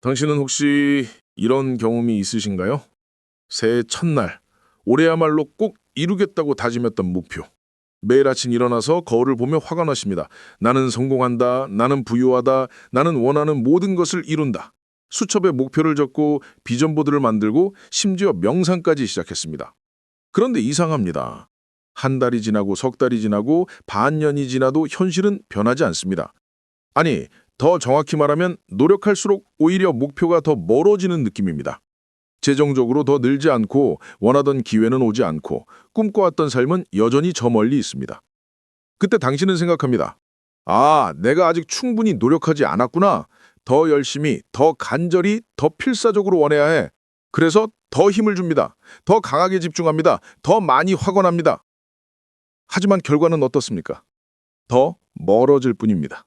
당신은 혹시 이런 경험이 있으신가요? 새해 첫날, 올해야말로 꼭 이루겠다고 다짐했던 목표. 매일 아침 일어나서 거울을 보며 화가 나십니다. 나는 성공한다. 나는 부유하다. 나는 원하는 모든 것을 이룬다. 수첩에 목표를 적고 비전보드를 만들고 심지어 명상까지 시작했습니다. 그런데 이상합니다. 한 달이 지나고 석 달이 지나고 반년이 지나도 현실은 변하지 않습니다. 아니, 더 정확히 말하면 노력할수록 오히려 목표가 더 멀어지는 느낌입니다. 재정적으로 더 늘지 않고 원하던 기회는 오지 않고 꿈꿔왔던 삶은 여전히 저 멀리 있습니다. 그때 당신은 생각합니다. 아, 내가 아직 충분히 노력하지 않았구나. 더 열심히, 더 간절히, 더 필사적으로 원해야 해. 그래서 더 힘을 줍니다. 더 강하게 집중합니다. 더 많이 화가 납니다. 하지만 결과는 어떻습니까? 더 멀어질 뿐입니다.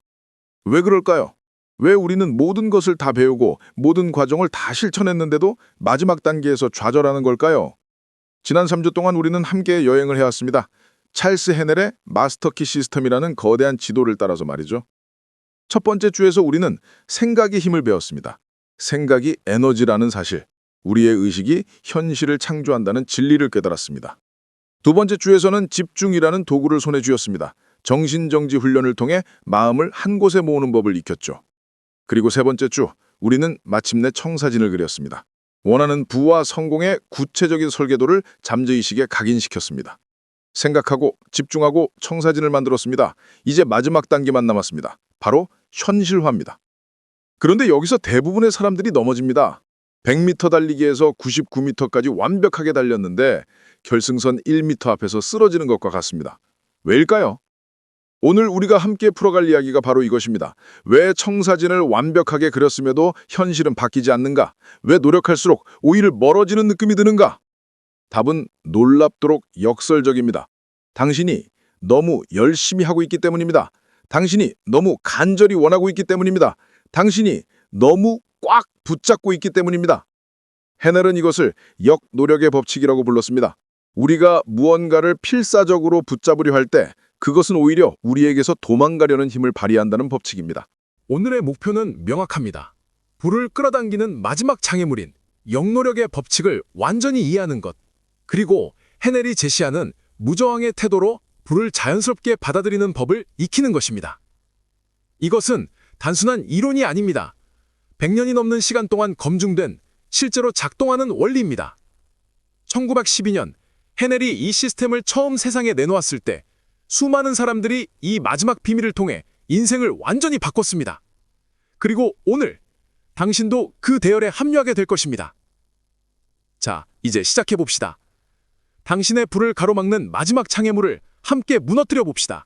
왜 그럴까요? 왜 우리는 모든 것을 다 배우고 모든 과정을 다 실천했는데도 마지막 단계에서 좌절하는 걸까요? 지난 3주 동안 우리는 함께 여행을 해왔습니다. 찰스 헤넬의 마스터키 시스템이라는 거대한 지도를 따라서 말이죠. 첫 번째 주에서 우리는 생각의 힘을 배웠습니다. 생각이 에너지라는 사실, 우리의 의식이 현실을 창조한다는 진리를 깨달았습니다. 두 번째 주에서는 집중이라는 도구를 손에 쥐었습니다. 정신정지 훈련을 통해 마음을 한 곳에 모으는 법을 익혔죠. 그리고 세 번째 주, 우리는 마침내 청사진을 그렸습니다. 원하는 부와 성공의 구체적인 설계도를 잠재의식에 각인시켰습니다. 생각하고 집중하고 청사진을 만들었습니다. 이제 마지막 단계만 남았습니다. 바로 현실화입니다. 그런데 여기서 대부분의 사람들이 넘어집니다. 100m 달리기에서 99m까지 완벽하게 달렸는데 결승선 1m 앞에서 쓰러지는 것과 같습니다. 왜일까요? 오늘 우리가 함께 풀어갈 이야기가 바로 이것입니다. 왜 청사진을 완벽하게 그렸음에도 현실은 바뀌지 않는가? 왜 노력할수록 오히려 멀어지는 느낌이 드는가? 답은 놀랍도록 역설적입니다. 당신이 너무 열심히 하고 있기 때문입니다. 당신이 너무 간절히 원하고 있기 때문입니다. 당신이 너무 꽉 붙잡고 있기 때문입니다. 헤넬은 이것을 역노력의 법칙이라고 불렀습니다. 우리가 무언가를 필사적으로 붙잡으려 할 때 그것은 오히려 우리에게서 도망가려는 힘을 발휘한다는 법칙입니다. 오늘의 목표는 명확합니다. 불을 끌어당기는 마지막 장애물인 역노력의 법칙을 완전히 이해하는 것, 그리고 헤넬이 제시하는 무저항의 태도로 불을 자연스럽게 받아들이는 법을 익히는 것입니다. 이것은 단순한 이론이 아닙니다. 100년이 넘는 시간 동안 검증된 실제로 작동하는 원리입니다. 1912년 헤넬이 이 시스템을 처음 세상에 내놓았을 때 수많은 사람들이 이 마지막 비밀을 통해 인생을 완전히 바꿨습니다. 그리고 오늘 당신도 그 대열에 합류하게 될 것입니다. 자, 이제 시작해 봅시다. 당신의 불을 가로막는 마지막 장애물을 함께 무너뜨려 봅시다.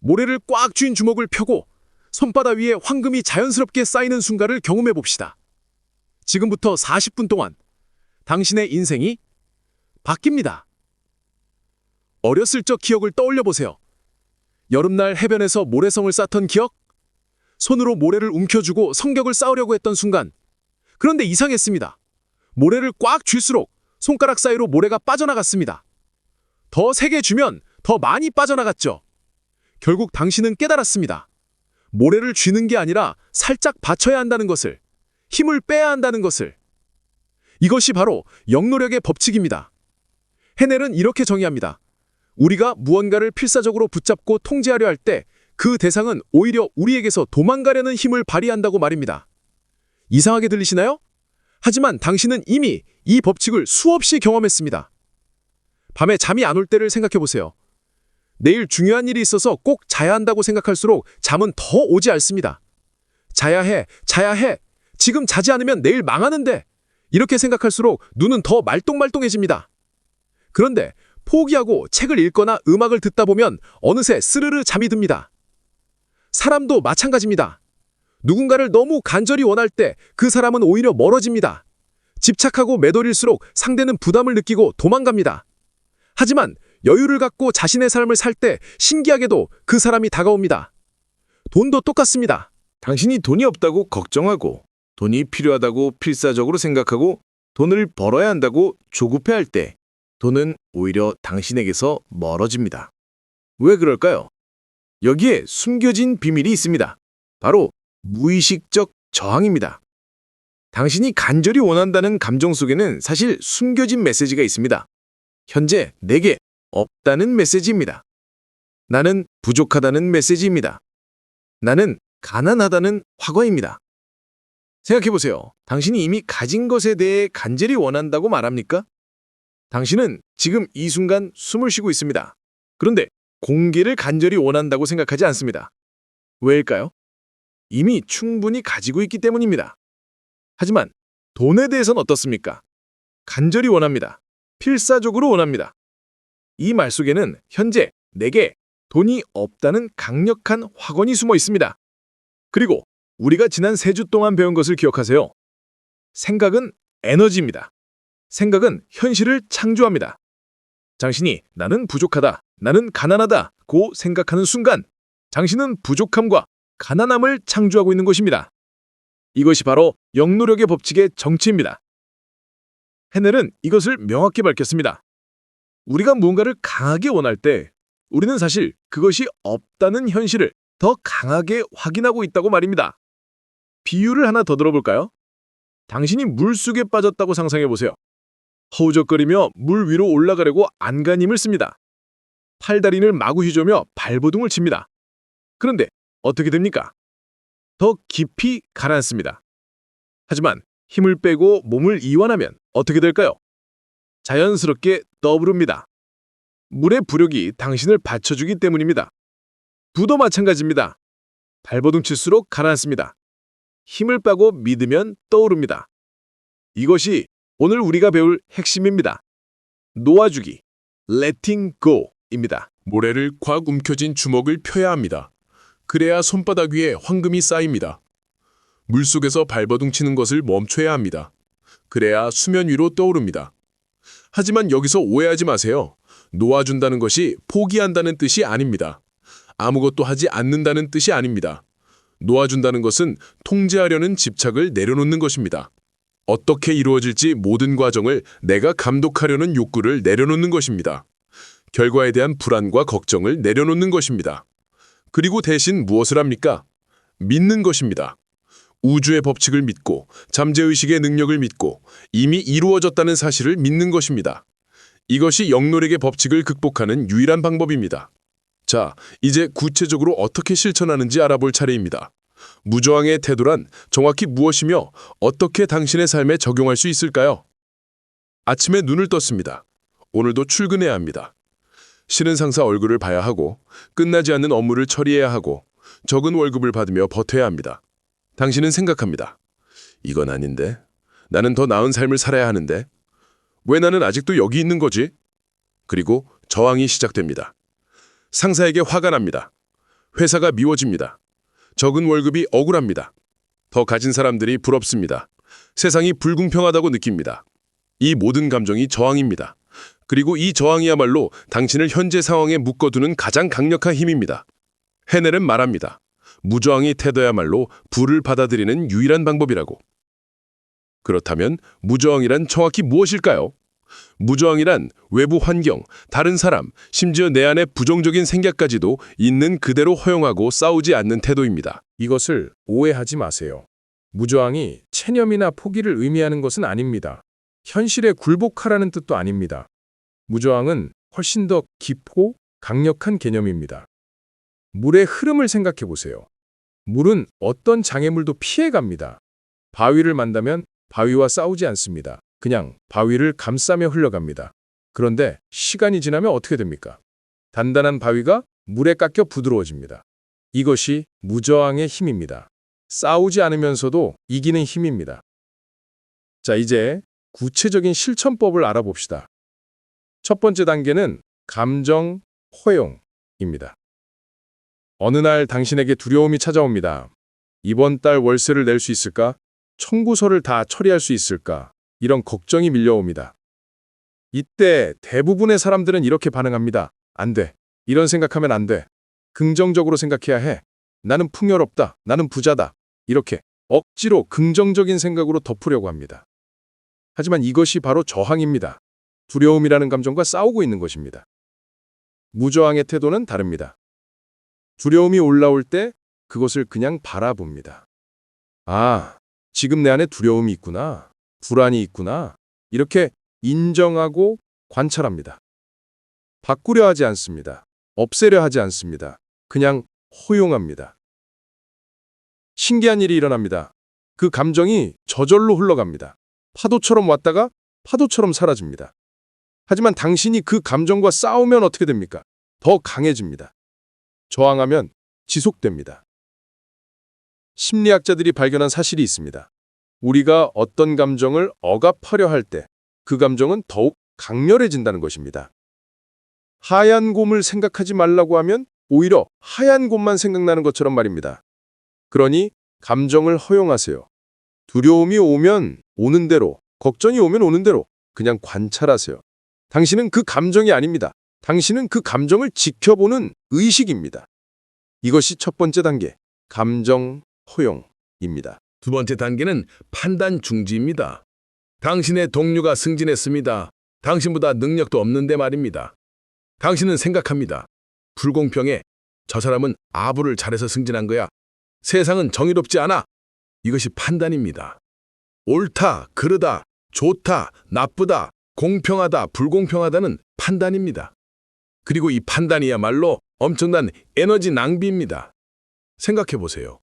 모래를 꽉 쥔 주먹을 펴고 손바닥 위에 황금이 자연스럽게 쌓이는 순간을 경험해 봅시다. 지금부터 40분 동안 당신의 인생이 바뀝니다. 어렸을 적 기억을 떠올려 보세요. 여름날 해변에서 모래성을 쌓던 기억? 손으로 모래를 움켜쥐고 성격을 쌓으려고 했던 순간. 그런데 이상했습니다. 모래를 꽉 쥘수록 손가락 사이로 모래가 빠져나갔습니다. 더 세게 쥐면 더 많이 빠져나갔죠. 결국 당신은 깨달았습니다. 모래를 쥐는 게 아니라 살짝 받쳐야 한다는 것을, 힘을 빼야 한다는 것을. 이것이 바로 역노력의 법칙입니다. 헤넬은 이렇게 정의합니다. 우리가 무언가를 필사적으로 붙잡고 통제하려 할 때 그 대상은 오히려 우리에게서 도망가려는 힘을 발휘한다고 말입니다. 이상하게 들리시나요? 하지만 당신은 이미 이 법칙을 수없이 경험했습니다. 밤에 잠이 안 올 때를 생각해 보세요. 내일 중요한 일이 있어서 꼭 자야 한다고 생각할수록 잠은 더 오지 않습니다. 자야 해, 자야 해. 지금 자지 않으면 내일 망하는데. 이렇게 생각할수록 눈은 더 말똥말똥해집니다. 그런데 포기하고 책을 읽거나 음악을 듣다 보면 어느새 스르르 잠이 듭니다. 사람도 마찬가지입니다. 누군가를 너무 간절히 원할 때 그 사람은 오히려 멀어집니다. 집착하고 매도릴수록 상대는 부담을 느끼고 도망갑니다. 하지만 여유를 갖고 자신의 삶을 살 때 신기하게도 그 사람이 다가옵니다. 돈도 똑같습니다. 당신이 돈이 없다고 걱정하고 돈이 필요하다고 필사적으로 생각하고 돈을 벌어야 한다고 조급해할 때 돈은 오히려 당신에게서 멀어집니다. 왜 그럴까요? 여기에 숨겨진 비밀이 있습니다. 바로 무의식적 저항입니다. 당신이 간절히 원한다는 감정 속에는 사실 숨겨진 메시지가 있습니다. 현재 내게 없다는 메시지입니다. 나는 부족하다는 메시지입니다. 나는 가난하다는 화거입니다. 생각해보세요. 당신이 이미 가진 것에 대해 간절히 원한다고 말합니까? 당신은 지금 이 순간 숨을 쉬고 있습니다. 그런데 공기를 간절히 원한다고 생각하지 않습니다. 왜일까요? 이미 충분히 가지고 있기 때문입니다. 하지만 돈에 대해서는 어떻습니까? 간절히 원합니다. 필사적으로 원합니다. 이 말 속에는 현재 내게 돈이 없다는 강력한 확언이 숨어 있습니다. 그리고 우리가 지난 3주 동안 배운 것을 기억하세요. 생각은 에너지입니다. 생각은 현실을 창조합니다. 당신이 나는 부족하다, 나는 가난하다 고 생각하는 순간 당신은 부족함과 가난함을 창조하고 있는 것입니다. 이것이 바로 영노력의 법칙의 정치입니다. 헤넬은 이것을 명확히 밝혔습니다. 우리가 무언가를 강하게 원할 때 우리는 사실 그것이 없다는 현실을 더 강하게 확인하고 있다고 말입니다. 비유를 하나 더 들어볼까요? 당신이 물속에 빠졌다고 상상해보세요. 허우적거리며 물 위로 올라가려고 안간힘을 씁니다. 팔다리를 마구 휘저으며 발버둥을 칩니다. 그런데 어떻게 됩니까? 더 깊이 가라앉습니다. 하지만 힘을 빼고 몸을 이완하면 어떻게 될까요? 자연스럽게 떠오릅니다. 물의 부력이 당신을 받쳐주기 때문입니다. 부도 마찬가지입니다. 발버둥 칠수록 가라앉습니다. 힘을 빼고 믿으면 떠오릅니다. 이것이 오늘 우리가 배울 핵심입니다. 놓아주기, letting go입니다. 모래를 꽉 움켜쥔 주먹을 펴야 합니다. 그래야 손바닥 위에 황금이 쌓입니다. 물속에서 발버둥 치는 것을 멈춰야 합니다. 그래야 수면 위로 떠오릅니다. 하지만 여기서 오해하지 마세요. 놓아준다는 것이 포기한다는 뜻이 아닙니다. 아무것도 하지 않는다는 뜻이 아닙니다. 놓아준다는 것은 통제하려는 집착을 내려놓는 것입니다. 어떻게 이루어질지 모든 과정을 내가 감독하려는 욕구를 내려놓는 것입니다. 결과에 대한 불안과 걱정을 내려놓는 것입니다. 그리고 대신 무엇을 합니까? 믿는 것입니다. 우주의 법칙을 믿고 잠재의식의 능력을 믿고 이미 이루어졌다는 사실을 믿는 것입니다. 이것이 영노력의 법칙을 극복하는 유일한 방법입니다. 자, 이제 구체적으로 어떻게 실천하는지 알아볼 차례입니다. 무저항의 태도란 정확히 무엇이며 어떻게 당신의 삶에 적용할 수 있을까요? 아침에 눈을 떴습니다. 오늘도 출근해야 합니다. 싫은 상사 얼굴을 봐야 하고 끝나지 않는 업무를 처리해야 하고 적은 월급을 받으며 버텨야 합니다. 당신은 생각합니다. 이건 아닌데? 나는 더 나은 삶을 살아야 하는데? 왜 나는 아직도 여기 있는 거지? 그리고 저항이 시작됩니다. 상사에게 화가 납니다. 회사가 미워집니다. 적은 월급이 억울합니다. 더 가진 사람들이 부럽습니다. 세상이 불공평하다고 느낍니다. 이 모든 감정이 저항입니다. 그리고 이 저항이야말로 당신을 현재 상황에 묶어두는 가장 강력한 힘입니다. 헤넬은 말합니다. 무저항의 태도야말로 불을 받아들이는 유일한 방법이라고. 그렇다면 무저항이란 정확히 무엇일까요? 무저항이란 외부 환경, 다른 사람, 심지어 내 안의 부정적인 생각까지도 있는 그대로 허용하고 싸우지 않는 태도입니다. 이것을 오해하지 마세요. 무저항이 체념이나 포기를 의미하는 것은 아닙니다. 현실에 굴복하라는 뜻도 아닙니다. 무저항은 훨씬 더 깊고 강력한 개념입니다. 물의 흐름을 생각해 보세요. 물은 어떤 장애물도 피해갑니다. 바위를 만나면 바위와 싸우지 않습니다. 그냥 바위를 감싸며 흘러갑니다. 그런데 시간이 지나면 어떻게 됩니까? 단단한 바위가 물에 깎여 부드러워집니다. 이것이 무저항의 힘입니다. 싸우지 않으면서도 이기는 힘입니다. 자, 이제 구체적인 실천법을 알아봅시다. 첫 번째 단계는 감정 허용입니다. 어느 날 당신에게 두려움이 찾아옵니다. 이번 달 월세를 낼 수 있을까? 청구서를 다 처리할 수 있을까? 이런 걱정이 밀려옵니다. 이때 대부분의 사람들은 이렇게 반응합니다. 안 돼. 이런 생각하면 안 돼. 긍정적으로 생각해야 해. 나는 풍요롭다. 나는 부자다. 이렇게 억지로 긍정적인 생각으로 덮으려고 합니다. 하지만 이것이 바로 저항입니다. 두려움이라는 감정과 싸우고 있는 것입니다. 무저항의 태도는 다릅니다. 두려움이 올라올 때 그것을 그냥 바라봅니다. 아, 지금 내 안에 두려움이 있구나, 불안이 있구나, 이렇게 인정하고 관찰합니다. 바꾸려 하지 않습니다. 없애려 하지 않습니다. 그냥 허용합니다. 신기한 일이 일어납니다. 그 감정이 저절로 흘러갑니다. 파도처럼 왔다가 파도처럼 사라집니다. 하지만 당신이 그 감정과 싸우면 어떻게 됩니까? 더 강해집니다. 저항하면 지속됩니다. 심리학자들이 발견한 사실이 있습니다. 우리가 어떤 감정을 억압하려 할 때 그 감정은 더욱 강렬해진다는 것입니다. 하얀 곰을 생각하지 말라고 하면 오히려 하얀 곰만 생각나는 것처럼 말입니다. 그러니 감정을 허용하세요. 두려움이 오면 오는 대로, 걱정이 오면 오는 대로 그냥 관찰하세요. 당신은 그 감정이 아닙니다. 당신은 그 감정을 지켜보는 의식입니다. 이것이 첫 번째 단계, 감정 허용입니다. 두 번째 단계는 판단 중지입니다. 당신의 동료가 승진했습니다. 당신보다 능력도 없는데 말입니다. 당신은 생각합니다. 불공평해. 저 사람은 아부를 잘해서 승진한 거야. 세상은 정의롭지 않아. 이것이 판단입니다. 옳다, 그르다, 좋다, 나쁘다, 공평하다, 불공평하다는 판단입니다. 그리고 이 판단이야말로 엄청난 에너지 낭비입니다. 생각해 보세요.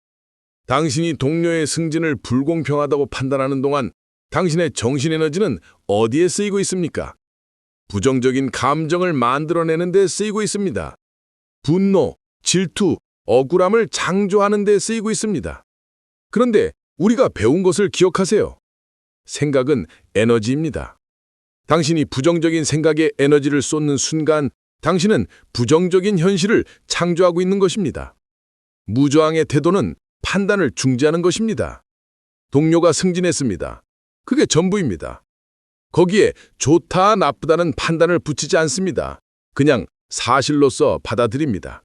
당신이 동료의 승진을 불공평하다고 판단하는 동안 당신의 정신에너지는 어디에 쓰이고 있습니까? 부정적인 감정을 만들어내는 데 쓰이고 있습니다. 분노, 질투, 억울함을 창조하는 데 쓰이고 있습니다. 그런데 우리가 배운 것을 기억하세요. 생각은 에너지입니다. 당신이 부정적인 생각에 에너지를 쏟는 순간 당신은 부정적인 현실을 창조하고 있는 것입니다. 무저항의 태도는 판단을 중지하는 것입니다. 동료가 승진했습니다. 그게 전부입니다. 거기에 좋다, 나쁘다는 판단을 붙이지 않습니다. 그냥 사실로서 받아들입니다.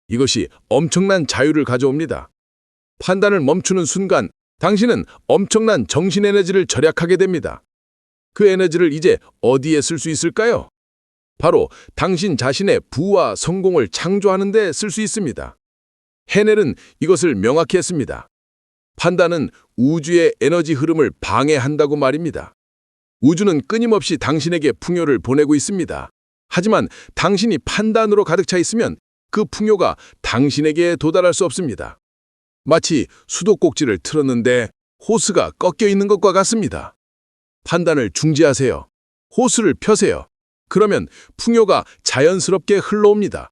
이것이 엄청난 자유를 가져옵니다. 판단을 멈추는 순간 당신은 엄청난 정신 에너지를 절약하게 됩니다. 그 에너지를 이제 어디에 쓸 수 있을까요? 바로 당신 자신의 부와 성공을 창조하는 데 쓸 수 있습니다. 헤넬은 이것을 명확히 했습니다. 판단은 우주의 에너지 흐름을 방해한다고 말입니다. 우주는 끊임없이 당신에게 풍요를 보내고 있습니다. 하지만 당신이 판단으로 가득 차 있으면 그 풍요가 당신에게 도달할 수 없습니다. 마치 수도꼭지를 틀었는데 호스가 꺾여 있는 것과 같습니다. 판단을 중지하세요. 호스를 펴세요. 그러면 풍요가 자연스럽게 흘러옵니다.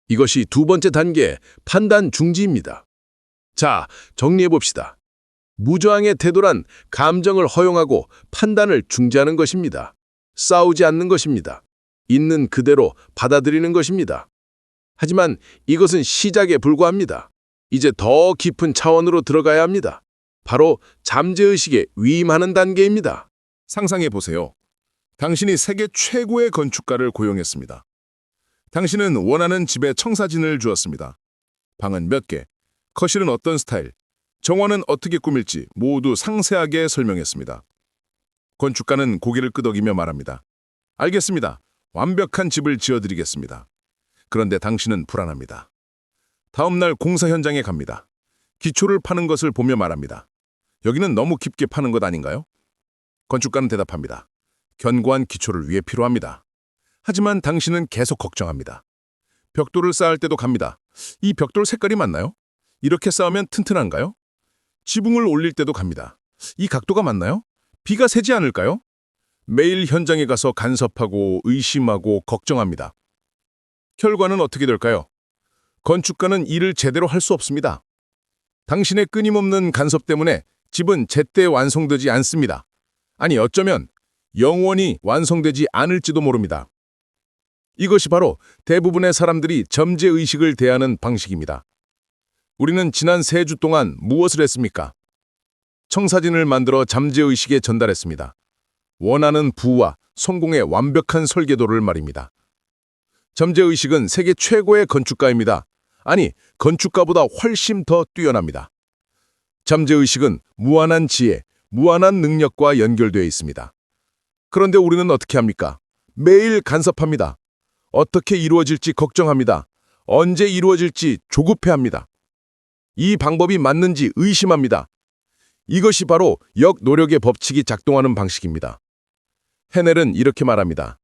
이것이 두 번째 단계, 판단 중지입니다. 자, 정리해봅시다. 무저항의 태도란 감정을 허용하고 판단을 중지하는 것입니다. 싸우지 않는 것입니다. 있는 그대로 받아들이는 것입니다. 하지만 이것은 시작에 불과합니다. 이제 더 깊은 차원으로 들어가야 합니다. 바로 잠재의식에 위임하는 단계입니다. 상상해 보세요. 당신이 세계 최고의 건축가를 고용했습니다. 당신은 원하는 집에 청사진을 주었습니다. 방은 몇 개, 거실은 어떤 스타일, 정원은 어떻게 꾸밀지 모두 상세하게 설명했습니다. 건축가는 고개를 끄덕이며 말합니다. 알겠습니다. 완벽한 집을 지어드리겠습니다. 그런데 당신은 불안합니다. 다음 날 공사 현장에 갑니다. 기초를 파는 것을 보며 말합니다. 여기는 너무 깊게 파는 것 아닌가요? 건축가는 대답합니다. 견고한 기초를 위해 필요합니다. 하지만 당신은 계속 걱정합니다. 벽돌을 쌓을 때도 갑니다. 이 벽돌 색깔이 맞나요? 이렇게 쌓으면 튼튼한가요? 지붕을 올릴 때도 갑니다. 이 각도가 맞나요? 비가 새지 않을까요? 매일 현장에 가서 간섭하고 의심하고 걱정합니다. 결과는 어떻게 될까요? 건축가는 일을 제대로 할 수 없습니다. 당신의 끊임없는 간섭 때문에 집은 제때 완성되지 않습니다. 아니, 어쩌면 영원히 완성되지 않을지도 모릅니다. 이것이 바로 대부분의 사람들이 잠재의식을 대하는 방식입니다. 우리는 지난 3주 동안 무엇을 했습니까? 청사진을 만들어 잠재의식에 전달했습니다. 원하는 부와 성공의 완벽한 설계도를 말입니다. 잠재의식은 세계 최고의 건축가입니다. 아니, 건축가보다 훨씬 더 뛰어납니다. 잠재의식은 무한한 지혜, 무한한 능력과 연결되어 있습니다. 그런데 우리는 어떻게 합니까? 매일 간섭합니다. 어떻게 이루어질지 걱정합니다. 언제 이루어질지 조급해합니다. 이 방법이 맞는지 의심합니다. 이것이 바로 역노력의 법칙이 작동하는 방식입니다. 헤넬은 이렇게 말합니다.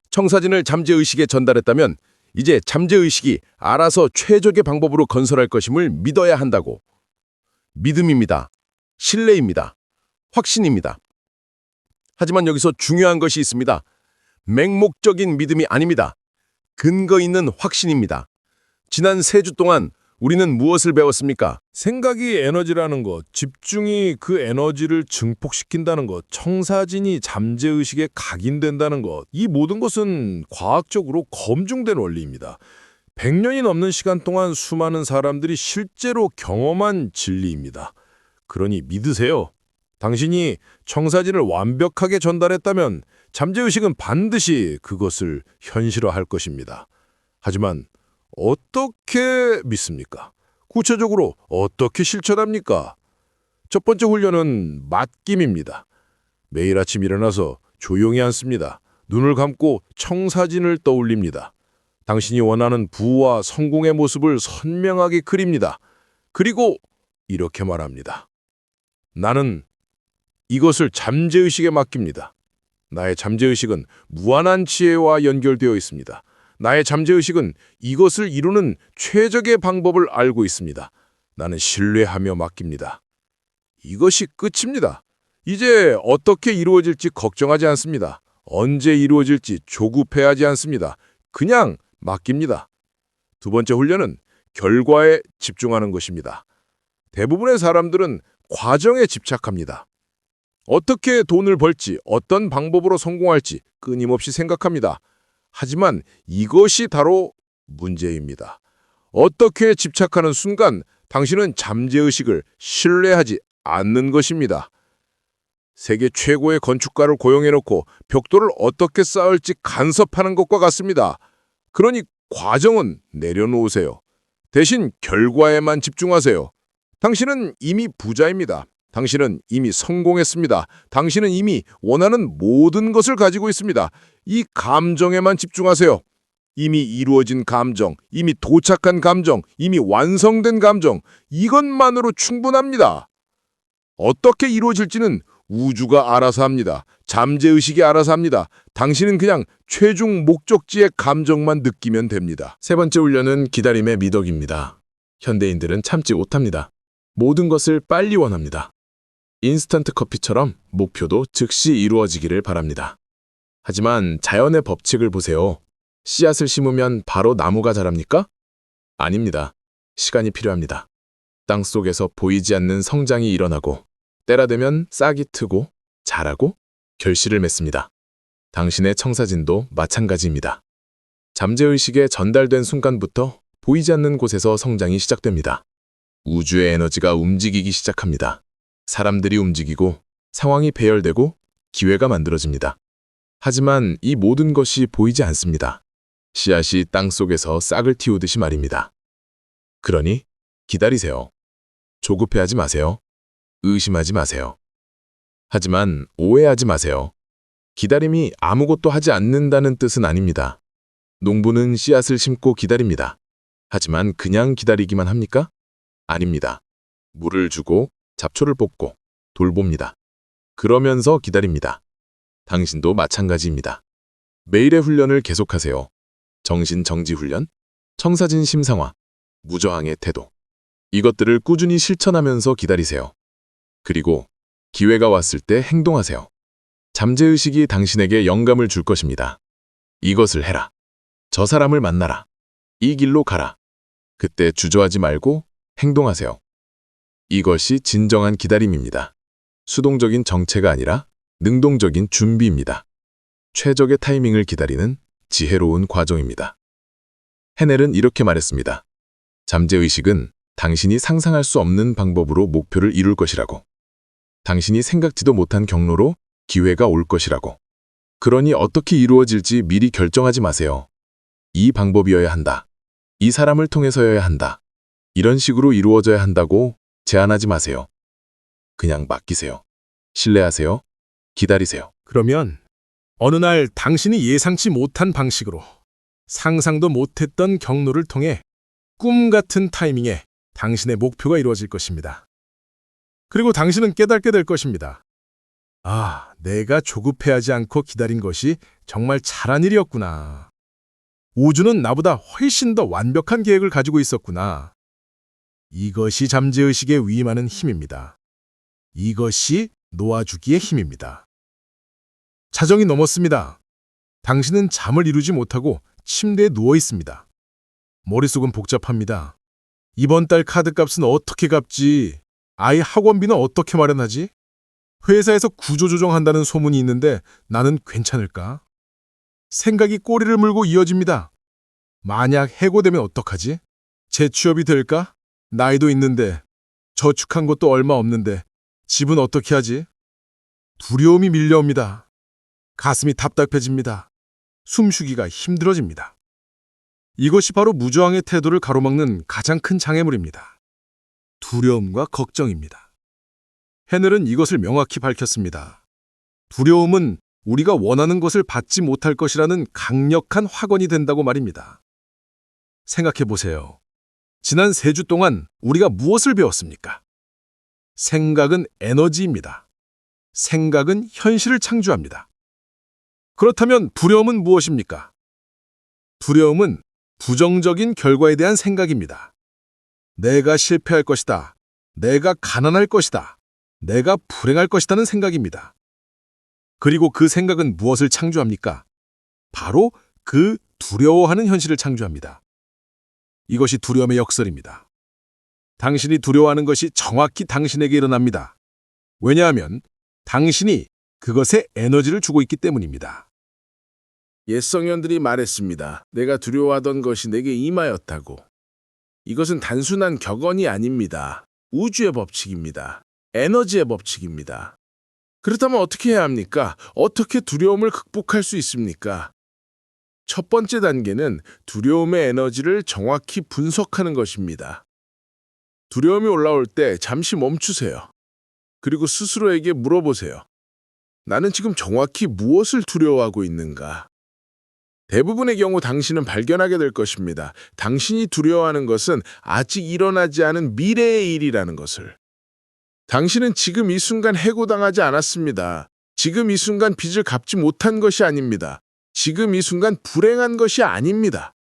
청사진을 잠재의식에 전달했다면 이제 잠재의식이 알아서 최적의 방법으로 건설할 것임을 믿어야 한다고. 믿음입니다. 신뢰입니다. 확신입니다. 하지만 여기서 중요한 것이 있습니다. 맹목적인 믿음이 아닙니다. 근거 있는 확신입니다. 지난 3주 동안 우리는 무엇을 배웠습니까? 생각이 에너지라는 것, 집중이 그 에너지를 증폭시킨다는 것, 청사진이 잠재의식에 각인된다는 것, 이 모든 것은 과학적으로 검증된 원리입니다. 100년이 넘는 시간 동안 수많은 사람들이 실제로 경험한 진리입니다. 그러니 믿으세요. 당신이 청사진을 완벽하게 전달했다면 잠재의식은 반드시 그것을 현실화할 것입니다. 하지만 어떻게 믿습니까? 구체적으로 어떻게 실천합니까? 첫 번째 훈련은 맡김입니다. 매일 아침 일어나서 조용히 앉습니다. 눈을 감고 청사진을 떠올립니다. 당신이 원하는 부와 성공의 모습을 선명하게 그립니다. 그리고 이렇게 말합니다. 나는 이것을 잠재의식에 맡깁니다. 나의 잠재의식은 무한한 지혜와 연결되어 있습니다. 나의 잠재의식은 이것을 이루는 최적의 방법을 알고 있습니다. 나는 신뢰하며 맡깁니다. 이것이 끝입니다. 이제 어떻게 이루어질지 걱정하지 않습니다. 언제 이루어질지 조급해하지 않습니다. 그냥 맡깁니다. 두 번째 훈련은 결과에 집중하는 것입니다. 대부분의 사람들은 과정에 집착합니다. 어떻게 돈을 벌지, 어떤 방법으로 성공할지 끊임없이 생각합니다. 하지만 이것이 바로 문제입니다. 어떻게 집착하는 순간 당신은 잠재의식을 신뢰하지 않는 것입니다. 세계 최고의 건축가를 고용해놓고 벽돌을 어떻게 쌓을지 간섭하는 것과 같습니다. 그러니 과정은 내려놓으세요. 대신 결과에만 집중하세요. 당신은 이미 부자입니다. 당신은 이미 성공했습니다. 당신은 이미 원하는 모든 것을 가지고 있습니다. 이 감정에만 집중하세요. 이미 이루어진 감정, 이미 도착한 감정, 이미 완성된 감정, 이것만으로 충분합니다. 어떻게 이루어질지는 우주가 알아서 합니다. 잠재의식이 알아서 합니다. 당신은 그냥 최종 목적지의 감정만 느끼면 됩니다. 세 번째 훈련은 기다림의 미덕입니다. 현대인들은 참지 못합니다. 모든 것을 빨리 원합니다. 인스턴트 커피처럼 목표도 즉시 이루어지기를 바랍니다. 하지만 자연의 법칙을 보세요. 씨앗을 심으면 바로 나무가 자랍니까? 아닙니다. 시간이 필요합니다. 땅 속에서 보이지 않는 성장이 일어나고 때가 되면 싹이 트고 자라고 결실을 맺습니다. 당신의 청사진도 마찬가지입니다. 잠재의식에 전달된 순간부터 보이지 않는 곳에서 성장이 시작됩니다. 우주의 에너지가 움직이기 시작합니다. 사람들이 움직이고 상황이 배열되고 기회가 만들어집니다. 하지만 이 모든 것이 보이지 않습니다. 씨앗이 땅 속에서 싹을 틔우듯이 말입니다. 그러니 기다리세요. 조급해하지 마세요. 의심하지 마세요. 하지만 오해하지 마세요. 기다림이 아무것도 하지 않는다는 뜻은 아닙니다. 농부는 씨앗을 심고 기다립니다. 하지만 그냥 기다리기만 합니까? 아닙니다. 물을 주고 잡초를 뽑고 돌봅니다. 그러면서 기다립니다. 당신도 마찬가지입니다. 매일의 훈련을 계속하세요. 정신 정지 훈련, 청사진 심상화, 무저항의 태도. 이것들을 꾸준히 실천하면서 기다리세요. 그리고 기회가 왔을 때 행동하세요. 잠재의식이 당신에게 영감을 줄 것입니다. 이것을 해라. 저 사람을 만나라. 이 길로 가라. 그때 주저하지 말고 행동하세요. 이것이 진정한 기다림입니다. 수동적인 정체가 아니라 능동적인 준비입니다. 최적의 타이밍을 기다리는 지혜로운 과정입니다. 헤넬은 이렇게 말했습니다. 잠재의식은 당신이 상상할 수 없는 방법으로 목표를 이룰 것이라고. 당신이 생각지도 못한 경로로 기회가 올 것이라고. 그러니 어떻게 이루어질지 미리 결정하지 마세요. 이 방법이어야 한다. 이 사람을 통해서여야 한다. 이런 식으로 이루어져야 한다고 제안하지 마세요. 그냥 맡기세요. 신뢰하세요. 기다리세요. 그러면 어느 날 당신이 예상치 못한 방식으로 상상도 못했던 경로를 통해 꿈 같은 타이밍에 당신의 목표가 이루어질 것입니다. 그리고 당신은 깨닫게 될 것입니다. 아, 내가 조급해하지 않고 기다린 것이 정말 잘한 일이었구나. 우주는 나보다 훨씬 더 완벽한 계획을 가지고 있었구나. 이것이 잠재의식에 위임하는 힘입니다. 이것이 놓아주기의 힘입니다. 자정이 넘었습니다. 당신은 잠을 이루지 못하고 침대에 누워 있습니다. 머릿속은 복잡합니다. 이번 달 카드값은 어떻게 갚지? 아이 학원비는 어떻게 마련하지? 회사에서 구조조정한다는 소문이 있는데 나는 괜찮을까? 생각이 꼬리를 물고 이어집니다. 만약 해고되면 어떡하지? 재취업이 될까? 나이도 있는데, 저축한 것도 얼마 없는데, 집은 어떻게 하지? 두려움이 밀려옵니다. 가슴이 답답해집니다. 숨쉬기가 힘들어집니다. 이것이 바로 무저항의 태도를 가로막는 가장 큰 장애물입니다. 두려움과 걱정입니다. 헤넬은 이것을 명확히 밝혔습니다. 두려움은 우리가 원하는 것을 받지 못할 것이라는 강력한 확언이 된다고 말입니다. 생각해 보세요. 지난 3주 동안 우리가 무엇을 배웠습니까? 생각은 에너지입니다. 생각은 현실을 창조합니다. 그렇다면 두려움은 무엇입니까? 두려움은 부정적인 결과에 대한 생각입니다. 내가 실패할 것이다. 내가 가난할 것이다. 내가 불행할 것이다는 생각입니다. 그리고 그 생각은 무엇을 창조합니까? 바로 그 두려워하는 현실을 창조합니다. 이것이 두려움의 역설입니다. 당신이 두려워하는 것이 정확히 당신에게 일어납니다. 왜냐하면 당신이 그것에 에너지를 주고 있기 때문입니다. 옛 성현들이 말했습니다. 내가 두려워하던 것이 내게 임하였다고. 이것은 단순한 격언이 아닙니다. 우주의 법칙입니다. 에너지의 법칙입니다. 그렇다면 어떻게 해야 합니까? 어떻게 두려움을 극복할 수 있습니까? 첫 번째 단계는 두려움의 에너지를 정확히 분석하는 것입니다. 두려움이 올라올 때 잠시 멈추세요. 그리고 스스로에게 물어보세요. 나는 지금 정확히 무엇을 두려워하고 있는가? 대부분의 경우 당신은 발견하게 될 것입니다. 당신이 두려워하는 것은 아직 일어나지 않은 미래의 일이라는 것을. 당신은 지금 이 순간 해고당하지 않았습니다. 지금 이 순간 빚을 갚지 못한 것이 아닙니다. 지금 이 순간 불행한 것이 아닙니다.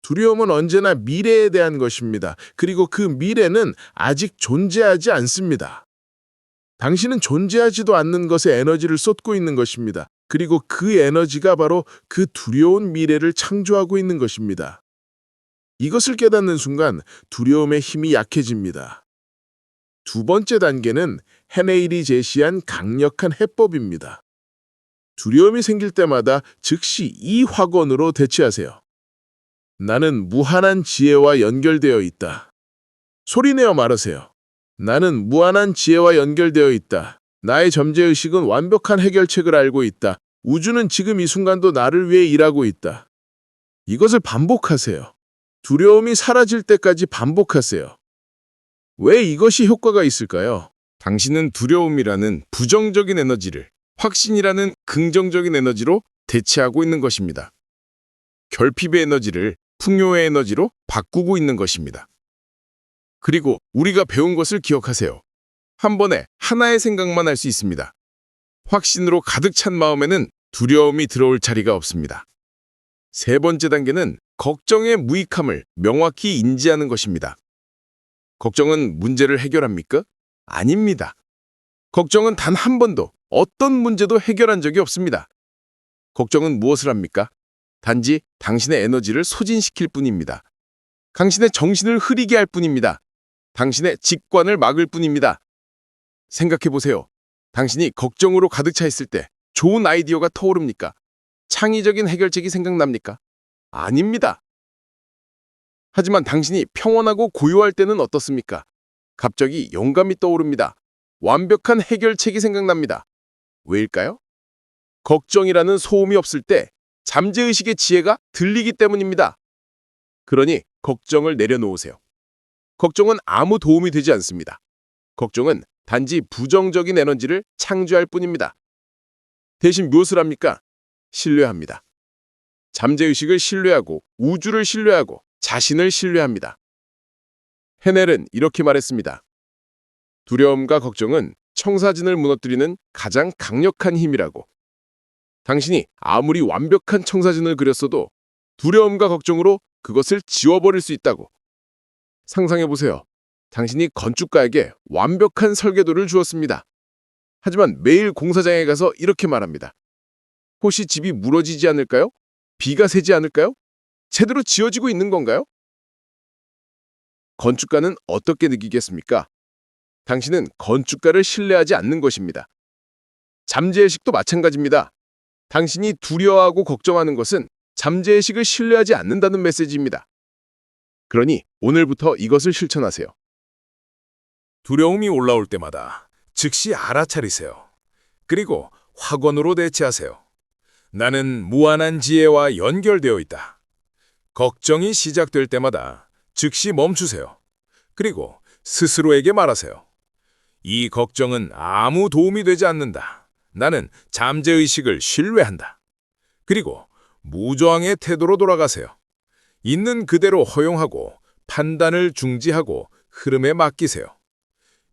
두려움은 언제나 미래에 대한 것입니다. 그리고 그 미래는 아직 존재하지 않습니다. 당신은 존재하지도 않는 것에 에너지를 쏟고 있는 것입니다. 그리고 그 에너지가 바로 그 두려운 미래를 창조하고 있는 것입니다. 이것을 깨닫는 순간 두려움의 힘이 약해집니다. 두 번째 단계는 헤네일이 제시한 강력한 해법입니다. 두려움이 생길 때마다 즉시 이 확언으로 대치하세요. 나는 무한한 지혜와 연결되어 있다. 소리내어 말하세요. 나는 무한한 지혜와 연결되어 있다. 나의 잠재의식은 완벽한 해결책을 알고 있다. 우주는 지금 이 순간도 나를 위해 일하고 있다. 이것을 반복하세요. 두려움이 사라질 때까지 반복하세요. 왜 이것이 효과가 있을까요? 당신은 두려움이라는 부정적인 에너지를 확신이라는 긍정적인 에너지로 대체하고 있는 것입니다. 결핍의 에너지를 풍요의 에너지로 바꾸고 있는 것입니다. 그리고 우리가 배운 것을 기억하세요. 한 번에 하나의 생각만 할 수 있습니다. 확신으로 가득 찬 마음에는 두려움이 들어올 자리가 없습니다. 세 번째 단계는 걱정의 무익함을 명확히 인지하는 것입니다. 걱정은 문제를 해결합니까? 아닙니다. 걱정은 단 한 번도 어떤 문제도 해결한 적이 없습니다. 걱정은 무엇을 합니까? 단지 당신의 에너지를 소진시킬 뿐입니다. 당신의 정신을 흐리게 할 뿐입니다. 당신의 직관을 막을 뿐입니다. 생각해 보세요. 당신이 걱정으로 가득 차 있을 때 좋은 아이디어가 떠오릅니까? 창의적인 해결책이 생각납니까? 아닙니다. 하지만 당신이 평온하고 고요할 때는 어떻습니까? 갑자기 영감이 떠오릅니다. 완벽한 해결책이 생각납니다. 왜일까요? 걱정이라는 소음이 없을 때 잠재의식의 지혜가 들리기 때문입니다. 그러니 걱정을 내려놓으세요. 걱정은 아무 도움이 되지 않습니다. 걱정은 단지 부정적인 에너지를 창조할 뿐입니다. 대신 무엇을 합니까? 신뢰합니다. 잠재의식을 신뢰하고 우주를 신뢰하고 자신을 신뢰합니다. 헤넬은 이렇게 말했습니다. 두려움과 걱정은 청사진을 무너뜨리는 가장 강력한 힘이라고. 당신이 아무리 완벽한 청사진을 그렸어도 두려움과 걱정으로 그것을 지워버릴 수 있다고. 상상해보세요. 당신이 건축가에게 완벽한 설계도를 주었습니다. 하지만 매일 공사장에 가서 이렇게 말합니다. 혹시 집이 무너지지 않을까요? 비가 새지 않을까요? 제대로 지어지고 있는 건가요? 건축가는 어떻게 느끼겠습니까? 당신은 건축가를 신뢰하지 않는 것입니다. 잠재의식도 마찬가지입니다. 당신이 두려워하고 걱정하는 것은 잠재의식을 신뢰하지 않는다는 메시지입니다. 그러니 오늘부터 이것을 실천하세요. 두려움이 올라올 때마다 즉시 알아차리세요. 그리고 확언으로 대체하세요. 나는 무한한 지혜와 연결되어 있다. 걱정이 시작될 때마다 즉시 멈추세요. 그리고 스스로에게 말하세요. 이 걱정은 아무 도움이 되지 않는다. 나는 잠재의식을 신뢰한다. 그리고 무저항의 태도로 돌아가세요. 있는 그대로 허용하고 판단을 중지하고 흐름에 맡기세요.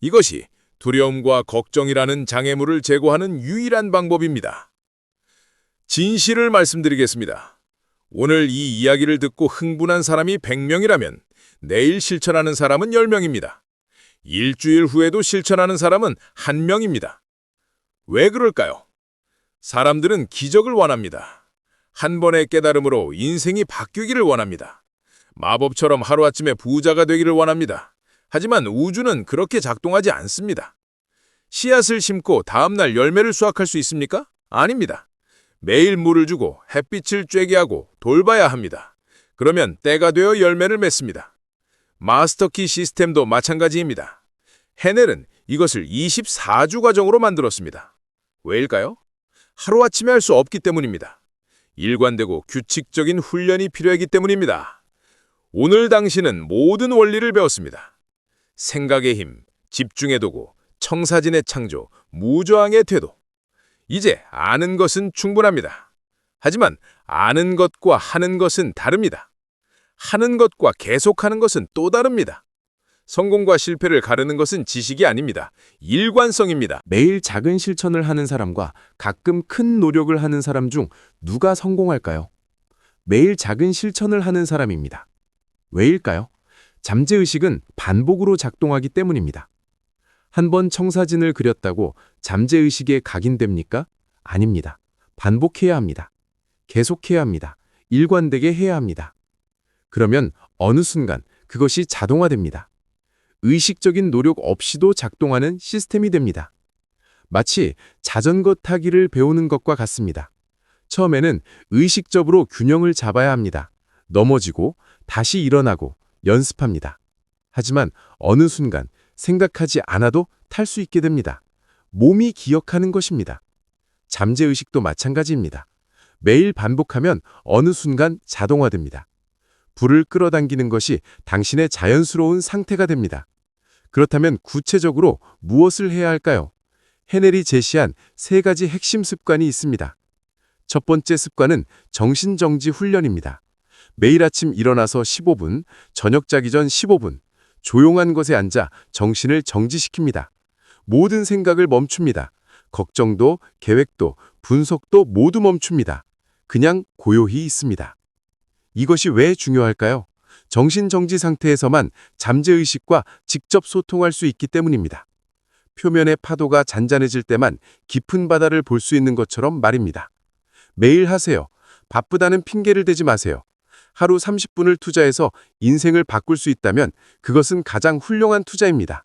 이것이 두려움과 걱정이라는 장애물을 제거하는 유일한 방법입니다. 진실을 말씀드리겠습니다. 오늘 이 이야기를 듣고 흥분한 사람이 100명이라면 내일 실천하는 사람은 10명입니다. 일주일 후에도 실천하는 사람은 1명입니다. 왜 그럴까요? 사람들은 기적을 원합니다. 한 번의 깨달음으로 인생이 바뀌기를 원합니다. 마법처럼 하루아침에 부자가 되기를 원합니다. 하지만 우주는 그렇게 작동하지 않습니다. 씨앗을 심고 다음날 열매를 수확할 수 있습니까? 아닙니다. 매일 물을 주고 햇빛을 쬐게 하고 돌봐야 합니다. 그러면 때가 되어 열매를 맺습니다. 마스터키 시스템도 마찬가지입니다. 해넬은 이것을 24주 과정으로 만들었습니다. 왜일까요? 하루아침에 할 수 없기 때문입니다. 일관되고 규칙적인 훈련이 필요하기 때문입니다. 오늘 당신은 모든 원리를 배웠습니다. 생각의 힘, 집중의 도구, 청사진의 창조, 무저항의 태도. 이제 아는 것은 충분합니다. 하지만 아는 것과 하는 것은 다릅니다. 하는 것과 계속하는 것은 또 다릅니다. 성공과 실패를 가르는 것은 지식이 아닙니다. 일관성입니다. 매일 작은 실천을 하는 사람과 가끔 큰 노력을 하는 사람 중 누가 성공할까요? 매일 작은 실천을 하는 사람입니다. 왜일까요? 잠재의식은 반복으로 작동하기 때문입니다. 한 번 청사진을 그렸다고 잠재의식에 각인됩니까? 아닙니다. 반복해야 합니다. 계속해야 합니다. 일관되게 해야 합니다. 그러면 어느 순간 그것이 자동화됩니다. 의식적인 노력 없이도 작동하는 시스템이 됩니다. 마치 자전거 타기를 배우는 것과 같습니다. 처음에는 의식적으로 균형을 잡아야 합니다. 넘어지고 다시 일어나고 연습합니다. 하지만 어느 순간 생각하지 않아도 탈 수 있게 됩니다. 몸이 기억하는 것입니다. 잠재의식도 마찬가지입니다. 매일 반복하면 어느 순간 자동화됩니다. 불을 끌어당기는 것이 당신의 자연스러운 상태가 됩니다. 그렇다면 구체적으로 무엇을 해야 할까요? 해넬이 제시한 3가지 핵심 습관이 있습니다. 첫 번째 습관은 정신정지 훈련입니다. 매일 아침 일어나서 15분, 저녁 자기 전 15분, 조용한 곳에 앉아 정신을 정지시킵니다. 모든 생각을 멈춥니다. 걱정도, 계획도, 분석도 모두 멈춥니다. 그냥 고요히 있습니다. 이것이 왜 중요할까요? 정신정지 상태에서만 잠재의식과 직접 소통할 수 있기 때문입니다. 표면의 파도가 잔잔해질 때만 깊은 바다를 볼 수 있는 것처럼 말입니다. 매일 하세요. 바쁘다는 핑계를 대지 마세요. 하루 30분을 투자해서 인생을 바꿀 수 있다면 그것은 가장 훌륭한 투자입니다.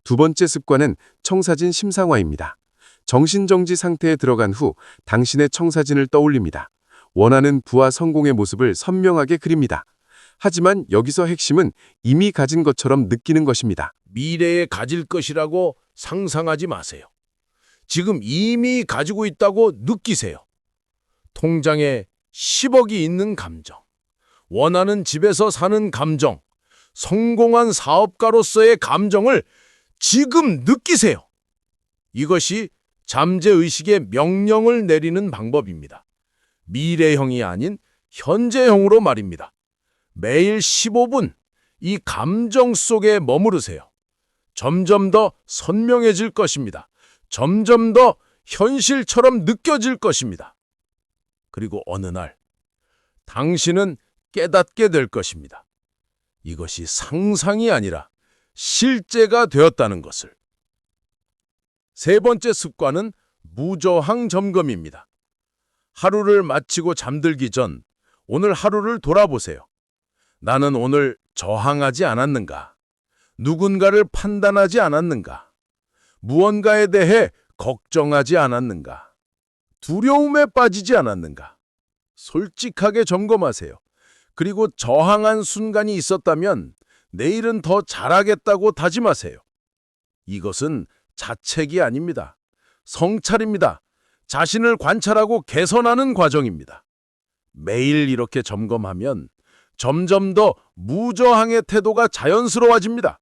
두 번째 습관은 청사진 심상화입니다. 정신정지 상태에 들어간 후 당신의 청사진을 떠올립니다. 원하는 부와 성공의 모습을 선명하게 그립니다. 하지만 여기서 핵심은 이미 가진 것처럼 느끼는 것입니다. 미래에 가질 것이라고 상상하지 마세요. 지금 이미 가지고 있다고 느끼세요. 통장에 10억이 있는 감정, 원하는 집에서 사는 감정, 성공한 사업가로서의 감정을 지금 느끼세요. 이것이 잠재의식의 명령을 내리는 방법입니다. 미래형이 아닌 현재형으로 말입니다. 매일 15분 이 감정 속에 머무르세요. 점점 더 선명해질 것입니다. 점점 더 현실처럼 느껴질 것입니다. 그리고 어느 날 당신은 깨닫게 될 것입니다. 이것이 상상이 아니라 실제가 되었다는 것을. 세 번째 습관은 무저항 점검입니다. 하루를 마치고 잠들기 전 오늘 하루를 돌아보세요. 나는 오늘 저항하지 않았는가? 누군가를 판단하지 않았는가? 무언가에 대해 걱정하지 않았는가? 두려움에 빠지지 않았는가? 솔직하게 점검하세요. 그리고 저항한 순간이 있었다면 내일은 더 잘하겠다고 다짐하세요. 이것은 자책이 아닙니다. 성찰입니다. 자신을 관찰하고 개선하는 과정입니다. 매일 이렇게 점검하면 점점 더 무저항의 태도가 자연스러워집니다.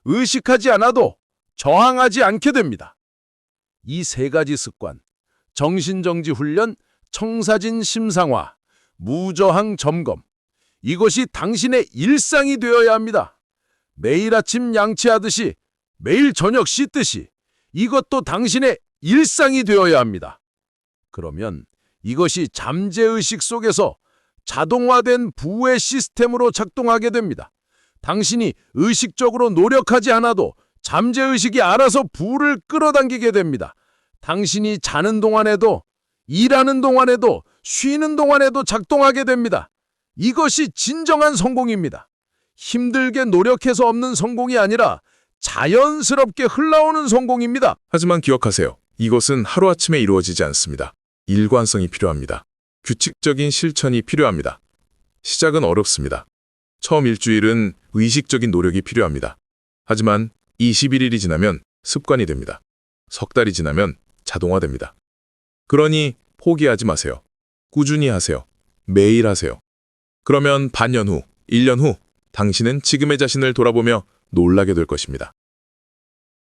의식하지 않아도 저항하지 않게 됩니다. 이 세 가지 습관, 정신정지 훈련, 청사진 심상화, 무저항 점검, 이것이 당신의 일상이 되어야 합니다. 매일 아침 양치하듯이, 매일 저녁 씻듯이 이것도 당신의 일상이 되어야 합니다. 그러면 이것이 잠재의식 속에서 자동화된 부의 시스템으로 작동하게 됩니다. 당신이 의식적으로 노력하지 않아도 잠재의식이 알아서 부를 끌어당기게 됩니다. 당신이 자는 동안에도, 일하는 동안에도, 쉬는 동안에도 작동하게 됩니다. 이것이 진정한 성공입니다. 힘들게 노력해서 없는 성공이 아니라 자연스럽게 흘러오는 성공입니다. 하지만 기억하세요. 이것은 하루아침에 이루어지지 않습니다. 일관성이 필요합니다. 규칙적인 실천이 필요합니다. 시작은 어렵습니다. 처음 일주일은 의식적인 노력이 필요합니다. 하지만 21일이 지나면 습관이 됩니다. 석 달이 지나면 자동화됩니다. 그러니 포기하지 마세요. 꾸준히 하세요. 매일 하세요. 그러면 반년 후, 1년 후 당신은 지금의 자신을 돌아보며 놀라게 될 것입니다.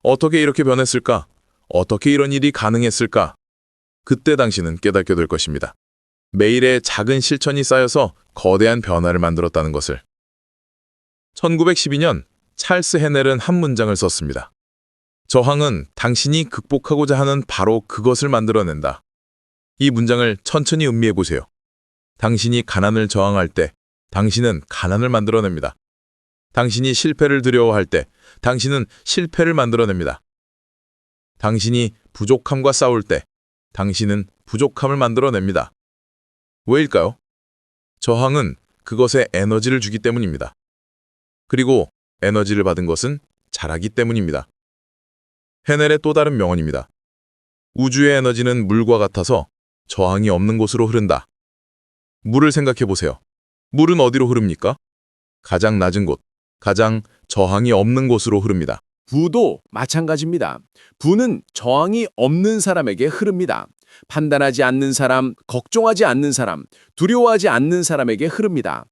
어떻게 이렇게 변했을까? 어떻게 이런 일이 가능했을까? 그때 당신은 깨닫게 될 것입니다. 매일의 작은 실천이 쌓여서 거대한 변화를 만들었다는 것을. 1912년 찰스 헤넬은 한 문장을 썼습니다. 저항은 당신이 극복하고자 하는 바로 그것을 만들어낸다. 이 문장을 천천히 음미해 보세요. 당신이 가난을 저항할 때 당신은 가난을 만들어냅니다. 당신이 실패를 두려워할 때 당신은 실패를 만들어냅니다. 당신이 부족함과 싸울 때 당신은 부족함을 만들어냅니다. 왜일까요? 저항은 그것에 에너지를 주기 때문입니다. 그리고 에너지를 받은 것은 자라기 때문입니다. 헤넬의 또 다른 명언입니다. 우주의 에너지는 물과 같아서 저항이 없는 곳으로 흐른다. 물을 생각해 보세요. 물은 어디로 흐릅니까? 가장 낮은 곳, 가장 저항이 없는 곳으로 흐릅니다. 부도 마찬가지입니다. 부는 저항이 없는 사람에게 흐릅니다. 판단하지 않는 사람, 걱정하지 않는 사람, 두려워하지 않는 사람에게 흐릅니다.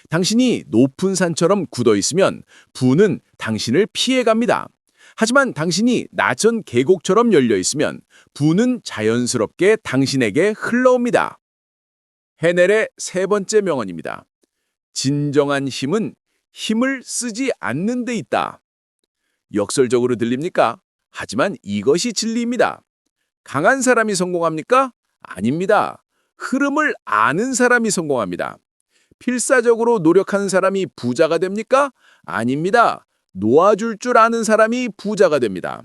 당신이 높은 산처럼 굳어 있으면 부는 당신을 피해갑니다. 하지만 당신이 낯선 계곡처럼 열려 있으면 부는 자연스럽게 당신에게 흘러옵니다. 헤넬의 세 번째 명언입니다. 진정한 힘은 힘을 쓰지 않는 데 있다. 역설적으로 들립니까? 하지만 이것이 진리입니다. 강한 사람이 성공합니까? 아닙니다. 흐름을 아는 사람이 성공합니다. 필사적으로 노력하는 사람이 부자가 됩니까? 아닙니다. 놓아줄 줄 아는 사람이 부자가 됩니다.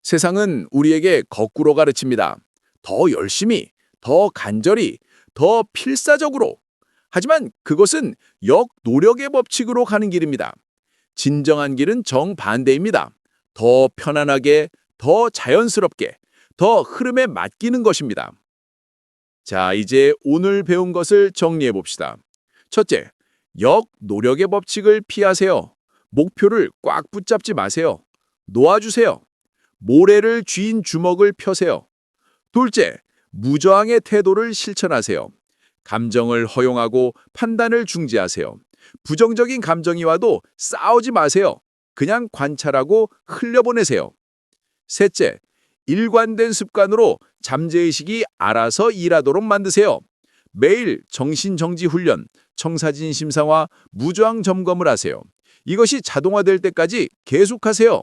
세상은 우리에게 거꾸로 가르칩니다. 더 열심히, 더 간절히, 더 필사적으로. 하지만 그것은 역노력의 법칙으로 가는 길입니다. 진정한 길은 정반대입니다. 더 편안하게, 더 자연스럽게, 더 흐름에 맡기는 것입니다. 자, 이제 오늘 배운 것을 정리해 봅시다. 첫째, 역노력의 법칙을 피하세요. 목표를 꽉 붙잡지 마세요. 놓아주세요. 모래를 쥐인 주먹을 펴세요. 둘째, 무저항의 태도를 실천하세요. 감정을 허용하고 판단을 중지하세요. 부정적인 감정이 와도 싸우지 마세요. 그냥 관찰하고 흘려보내세요. 셋째, 일관된 습관으로 잠재의식이 알아서 일하도록 만드세요. 매일 정신정지 훈련, 청사진 심상화, 무저항 점검을 하세요. 이것이 자동화될 때까지 계속하세요.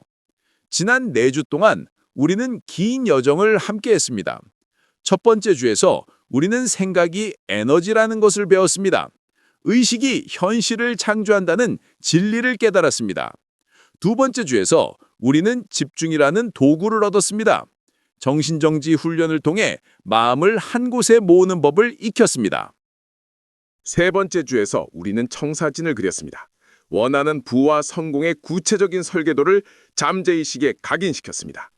지난 4주 동안 우리는 긴 여정을 함께 했습니다. 첫 번째 주에서 우리는 생각이 에너지라는 것을 배웠습니다. 의식이 현실을 창조한다는 진리를 깨달았습니다. 두 번째 주에서 우리는 집중이라는 도구를 얻었습니다. 정신정지 훈련을 통해 마음을 한 곳에 모으는 법을 익혔습니다. 세 번째 주에서 우리는 청사진을 그렸습니다. 원하는 부와 성공의 구체적인 설계도를 잠재의식에 각인시켰습니다.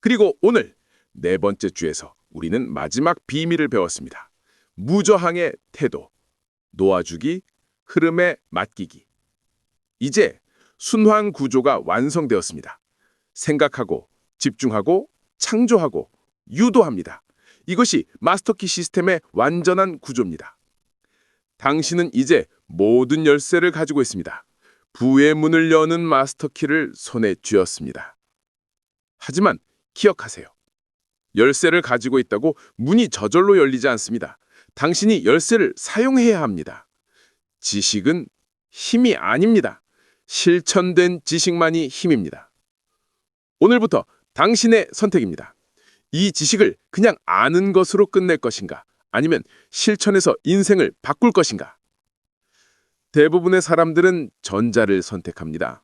그리고 오늘 네 번째 주에서 우리는 마지막 비밀을 배웠습니다. 무저항의 태도, 놓아주기, 흐름에 맡기기. 이제 순환 구조가 완성되었습니다. 생각하고, 집중하고, 창조하고, 유도합니다. 이것이 마스터키 시스템의 완전한 구조입니다. 당신은 이제 모든 열쇠를 가지고 있습니다. 부의 문을 여는 마스터키를 손에 쥐었습니다. 하지만 기억하세요. 열쇠를 가지고 있다고 문이 저절로 열리지 않습니다. 당신이 열쇠를 사용해야 합니다. 지식은 힘이 아닙니다. 실천된 지식만이 힘입니다. 오늘부터 당신의 선택입니다. 이 지식을 그냥 아는 것으로 끝낼 것인가? 아니면 실천해서 인생을 바꿀 것인가? 대부분의 사람들은 전자를 선택합니다.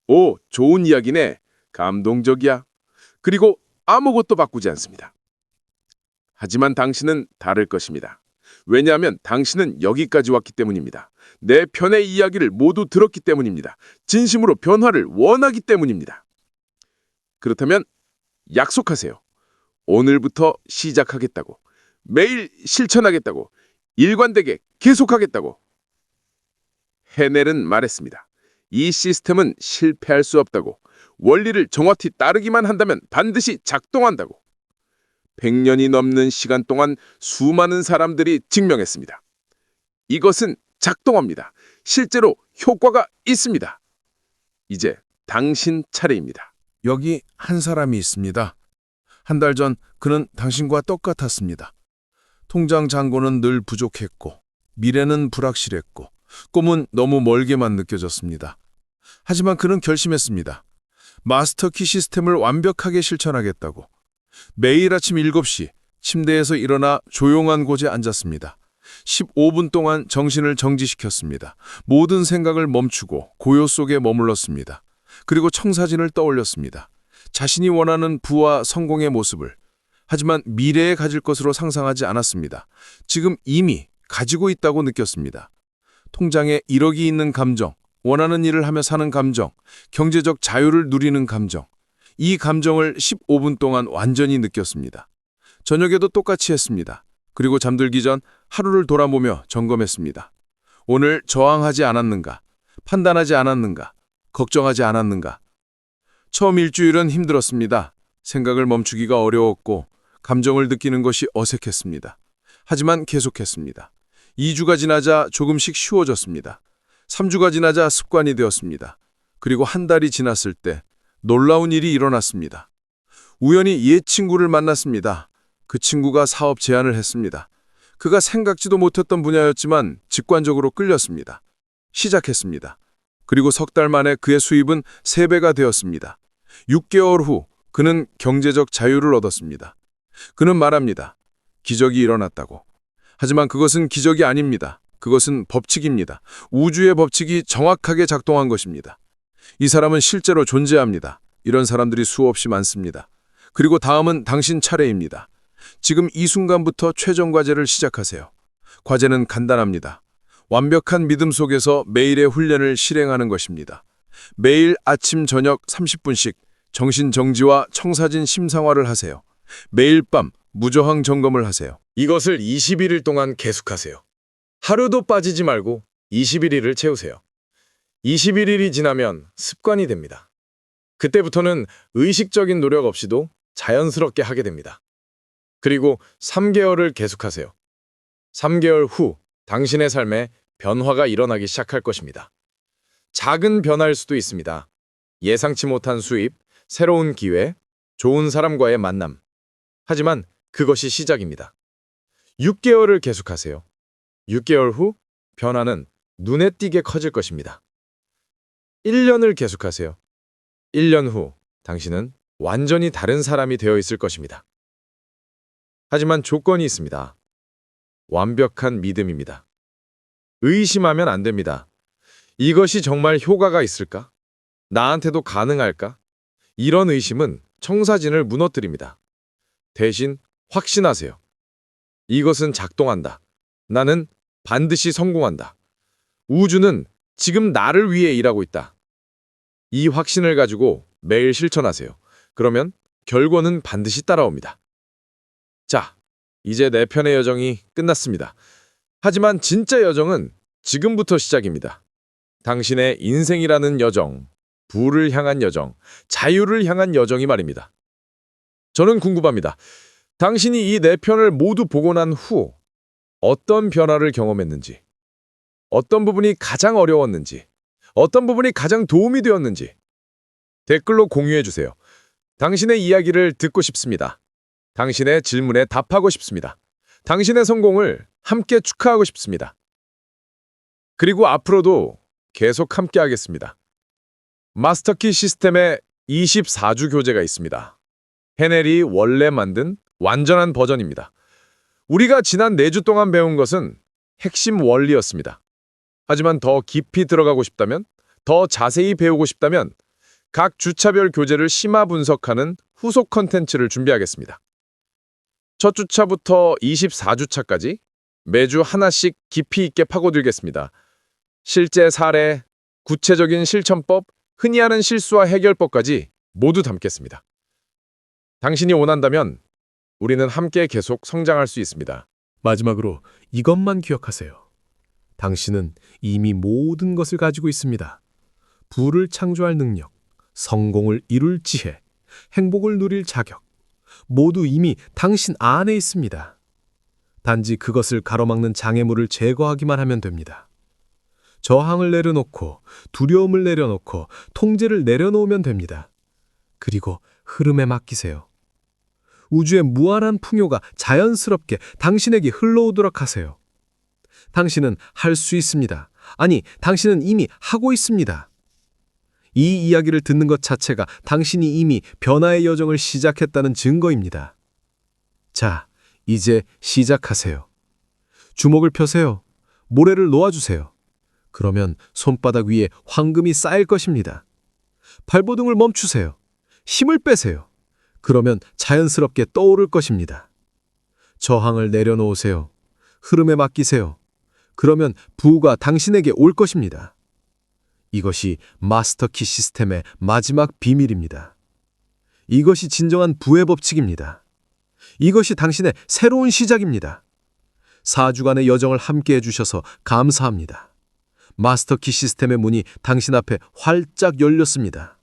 오, 좋은 이야기네. 감동적이야. 그리고 아무것도 바꾸지 않습니다. 하지만 당신은 다를 것입니다. 왜냐하면 당신은 여기까지 왔기 때문입니다. 내 편의 이야기를 모두 들었기 때문입니다. 진심으로 변화를 원하기 때문입니다. 그렇다면 약속하세요. 오늘부터 시작하겠다고. 매일 실천하겠다고. 일관되게 계속하겠다고. 헤넬은 말했습니다. 이 시스템은 실패할 수 없다고. 원리를 정확히 따르기만 한다면 반드시 작동한다고. 100년이 넘는 시간 동안 수많은 사람들이 증명했습니다. 이것은 작동합니다. 실제로 효과가 있습니다. 이제 당신 차례입니다. 여기 한 사람이 있습니다. 한 달 전 그는 당신과 똑같았습니다. 통장 잔고는 늘 부족했고 미래는 불확실했고 꿈은 너무 멀게만 느껴졌습니다. 하지만 그는 결심했습니다. 마스터키 시스템을 완벽하게 실천하겠다고. 매일 아침 7시 침대에서 일어나 조용한 곳에 앉았습니다. 15분 동안 정신을 정지시켰습니다. 모든 생각을 멈추고 고요 속에 머물렀습니다. 그리고 청사진을 떠올렸습니다. 자신이 원하는 부와 성공의 모습을. 하지만 미래에 가질 것으로 상상하지 않았습니다. 지금 이미 가지고 있다고 느꼈습니다. 통장에 1억이 있는 감정, 원하는 일을 하며 사는 감정, 경제적 자유를 누리는 감정. 이 감정을 15분 동안 완전히 느꼈습니다. 저녁에도 똑같이 했습니다. 그리고 잠들기 전 하루를 돌아보며 점검했습니다. 오늘 저항하지 않았는가? 판단하지 않았는가? 걱정하지 않았는가? 처음 일주일은 힘들었습니다. 생각을 멈추기가 어려웠고 감정을 느끼는 것이 어색했습니다. 하지만 계속했습니다. 2주가 지나자 조금씩 쉬워졌습니다. 3주가 지나자 습관이 되었습니다. 그리고 한 달이 지났을 때 놀라운 일이 일어났습니다. 우연히 옛 친구를 만났습니다. 그 친구가 사업 제안을 했습니다. 그가 생각지도 못했던 분야였지만 직관적으로 끌렸습니다. 시작했습니다. 그리고 석 달 만에 그의 수입은 3배가 되었습니다. 6개월 후 그는 경제적 자유를 얻었습니다. 그는 말합니다. 기적이 일어났다고. 하지만 그것은 기적이 아닙니다. 그것은 법칙입니다. 우주의 법칙이 정확하게 작동한 것입니다. 이 사람은 실제로 존재합니다. 이런 사람들이 수없이 많습니다. 그리고 다음은 당신 차례입니다. 지금 이 순간부터 최종 과제를 시작하세요. 과제는 간단합니다. 완벽한 믿음 속에서 매일의 훈련을 실행하는 것입니다. 매일 아침 저녁 30분씩 정신 정지와 청사진 심상화를 하세요. 매일 밤 무저항 점검을 하세요. 이것을 21일 동안 계속하세요. 하루도 빠지지 말고 21일을 채우세요. 21일이 지나면 습관이 됩니다. 그때부터는 의식적인 노력 없이도 자연스럽게 하게 됩니다. 그리고 3개월을 계속하세요. 3개월 후 당신의 삶에 변화가 일어나기 시작할 것입니다. 작은 변화일 수도 있습니다. 예상치 못한 수입, 새로운 기회, 좋은 사람과의 만남. 하지만 그것이 시작입니다. 6개월을 계속하세요. 6개월 후 변화는 눈에 띄게 커질 것입니다. 1년을 계속하세요. 1년 후 당신은 완전히 다른 사람이 되어 있을 것입니다. 하지만 조건이 있습니다. 완벽한 믿음입니다. 의심하면 안 됩니다. 이것이 정말 효과가 있을까? 나한테도 가능할까? 이런 의심은 청사진을 무너뜨립니다. 대신 확신하세요. 이것은 작동한다. 나는 반드시 성공한다. 우주는 지금 나를 위해 일하고 있다. 이 확신을 가지고 매일 실천하세요. 그러면 결과는 반드시 따라옵니다. 자, 이제 내 편의 여정이 끝났습니다. 하지만 진짜 여정은 지금부터 시작입니다. 당신의 인생이라는 여정, 부를 향한 여정, 자유를 향한 여정이 말입니다. 저는 궁금합니다. 당신이 이 네 편을 모두 보고 난 후 어떤 변화를 경험했는지, 어떤 부분이 가장 어려웠는지, 어떤 부분이 가장 도움이 되었는지 댓글로 공유해 주세요. 당신의 이야기를 듣고 싶습니다. 당신의 질문에 답하고 싶습니다. 당신의 성공을 함께 축하하고 싶습니다. 그리고 앞으로도 계속 함께 하겠습니다. 마스터키 시스템의 24주 교재가 있습니다. 헤넬이 원래 만든 완전한 버전입니다. 우리가 지난 4주 동안 배운 것은 핵심 원리였습니다. 하지만 더 깊이 들어가고 싶다면, 더 자세히 배우고 싶다면 각 주차별 교재를 심화 분석하는 후속 컨텐츠를 준비하겠습니다. 첫 주차부터 24주차까지 매주 하나씩 깊이 있게 파고들겠습니다. 실제 사례, 구체적인 실천법, 흔히 하는 실수와 해결법까지 모두 담겠습니다. 당신이 원한다면 우리는 함께 계속 성장할 수 있습니다. 마지막으로 이것만 기억하세요. 당신은 이미 모든 것을 가지고 있습니다. 부를 창조할 능력, 성공을 이룰 지혜, 행복을 누릴 자격, 모두 이미 당신 안에 있습니다. 단지 그것을 가로막는 장애물을 제거하기만 하면 됩니다. 저항을 내려놓고, 두려움을 내려놓고, 통제를 내려놓으면 됩니다. 그리고 흐름에 맡기세요. 우주의 무한한 풍요가 자연스럽게 당신에게 흘러오도록 하세요. 당신은 할 수 있습니다. 아니, 당신은 이미 하고 있습니다. 이 이야기를 듣는 것 자체가 당신이 이미 변화의 여정을 시작했다는 증거입니다. 자, 이제 시작하세요. 주먹을 펴세요. 모래를 놓아주세요. 그러면 손바닥 위에 황금이 쌓일 것입니다. 발버둥을 멈추세요. 힘을 빼세요. 그러면 자연스럽게 떠오를 것입니다. 저항을 내려놓으세요. 흐름에 맡기세요. 그러면 부가 당신에게 올 것입니다. 이것이 마스터키 시스템의 마지막 비밀입니다. 이것이 진정한 부의 법칙입니다. 이것이 당신의 새로운 시작입니다. 4주간의 여정을 함께 해주셔서 감사합니다. 마스터키 시스템의 문이 당신 앞에 활짝 열렸습니다.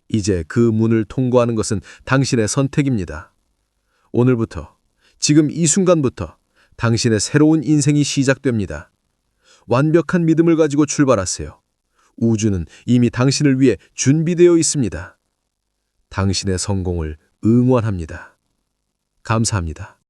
이제 그 문을 통과하는 것은 당신의 선택입니다. 오늘부터, 지금 이 순간부터 당신의 새로운 인생이 시작됩니다. 완벽한 믿음을 가지고 출발하세요. 우주는 이미 당신을 위해 준비되어 있습니다. 당신의 성공을 응원합니다. 감사합니다.